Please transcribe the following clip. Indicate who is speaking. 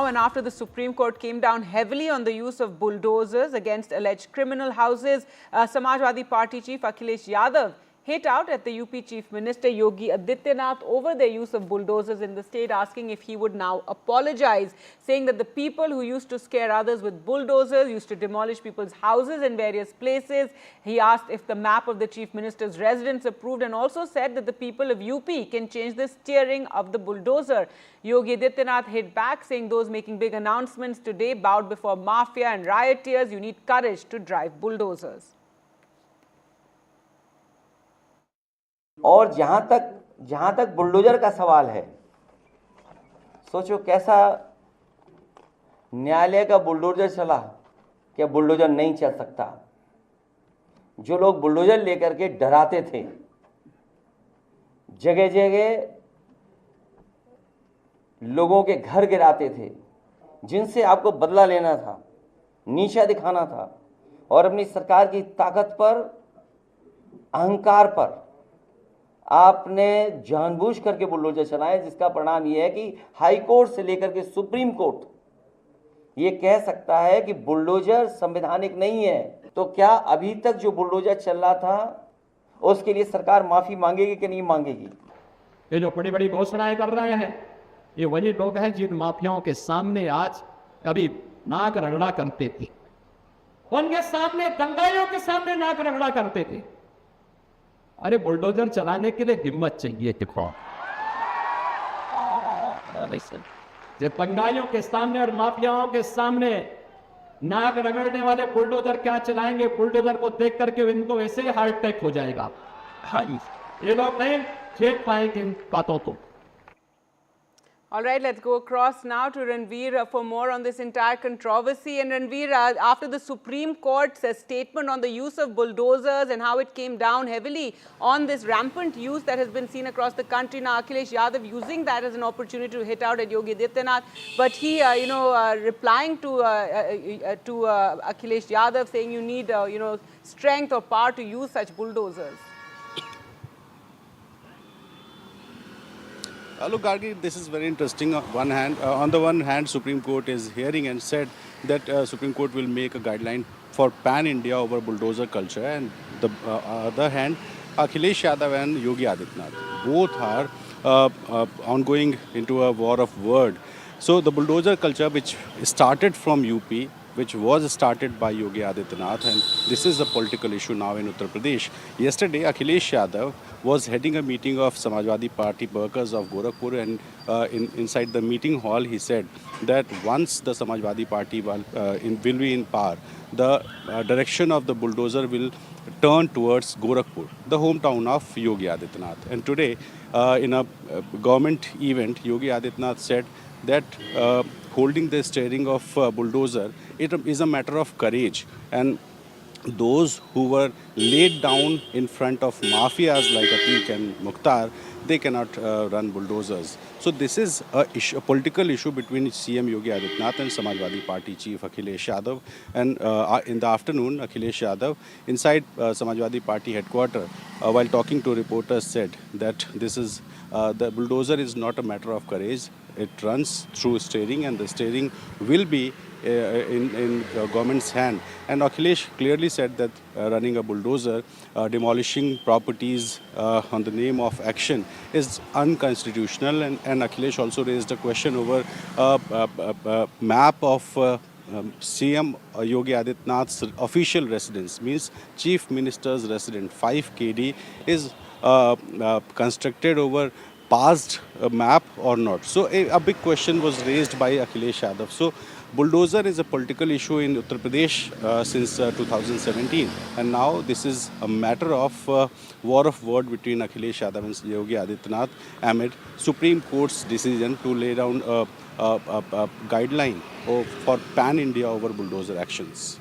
Speaker 1: And after the Supreme Court came down heavily on the use of bulldozers against alleged criminal houses, Samajwadi Party chief Akhilesh Yadav hit out at the UP Chief Minister Yogi Adityanath over their use of bulldozers in the state, asking if he would now apologize, saying that the people who used to scare others with bulldozers used to demolish people's houses in various places. He asked if the map of the Chief Minister's residence approved and also said that the people of UP can change the steering of the bulldozer. Yogi Adityanath hit back, saying those making big announcements today bowed before mafia and rioters. You need courage to drive bulldozers.
Speaker 2: और जहां तक bulldozer का सवाल है, सोचो कैसा न्यायालय का बुलडोजर चला, क्या बुलडोजर नहीं चल सकता। जो लोग बुलडोजर लेकर के डराते थे, जगह जगह लोगों के घर गिराते थे, जिनसे आपको बदला लेना था, नीचा दिखाना था और अपनी सरकार की ताकत पर, अहंकार पर आपने जानबूझ करके बुलडोजर चलाए, जिसका परिणाम यह है कि हाई कोर्ट से लेकर के सुप्रीम कोर्ट ये कह सकता है कि बुलडोजर संवैधानिक नहीं है। तो क्या अभी तक जो बुलडोजर चल रहा था उसके लिए सरकार माफी मांगेगी कि नहीं मांगेगी?
Speaker 3: ये जो बड़ी बड़ी घोषणाएं कर रहे हैं, ये वही लोग हैं जिन माफियाओं के सामने आज कभी नाक रगड़ा करते थे, उनके सामने दंगाइयों के सामने नाक रगड़ा करते थे। अरे बुलडोजर चलाने के लिए हिम्मत चाहिए। जब दंगाइयों के सामने और माफियाओं के सामने नाक रगड़ने वाले बुलडोजर क्या चलाएंगे? बुलडोजर को देख करके इनको वैसे ही हार्ट अटैक हो जाएगा। ये लोग नहीं खेल पाएंगे इन बातों को।
Speaker 1: All right, let's go across now to Ranveer for more on this entire controversy. And Ranveer, after the Supreme Court's statement on the use of bulldozers and how it came down heavily on this rampant use that has been seen across the country, now Akhilesh Yadav using that as an opportunity to hit out at Yogi Adityanath. But he, replying to Akhilesh Yadav, saying you need, strength or power to use such bulldozers.
Speaker 4: Look, Gargi, this is very interesting. On the one hand, Supreme Court is hearing and said that Supreme Court will make a guideline for pan-India over bulldozer culture. And the other hand, Akhilesh Yadav and Yogi Adityanath both are ongoing into a war of word. So the bulldozer culture, which started from UP, which was started by Yogi Adityanath, and this is a political issue now in Uttar Pradesh. Yesterday, Akhilesh Yadav was heading a meeting of Samajwadi Party workers of Gorakhpur, and inside the meeting hall, he said that once the Samajwadi Party will be in power, the direction of the bulldozer will turn towards Gorakhpur, the hometown of Yogi Adityanath. And today, in a government event, Yogi Adityanath said that holding the steering of bulldozer, it is a matter of courage, and those who were laid down in front of mafias like Atiq and Mukhtar, they cannot run bulldozers. So this is a political issue between CM Yogi Adityanath and Samajwadi Party chief Akhilesh Yadav. And in the afternoon, Akhilesh Yadav, inside Samajwadi Party headquarters, while talking to reporters, said that this is the bulldozer is not a matter of courage. It runs through steering, and the steering will be in government's hand. And Akhilesh clearly said that running a bulldozer, demolishing properties on the name of action is unconstitutional. And Akhilesh also raised a question over map of CM Yogi Adityanath's official residence, means Chief Minister's residence, 5 KD, is constructed over past map or not. So a big question was raised by Akhilesh Yadav. So bulldozer is a political issue in Uttar Pradesh since 2017, and now this is a matter of war of word between Akhilesh Yadav and Yogi Adityanath amid Supreme Court's decision to lay down a guideline for pan-India over bulldozer actions.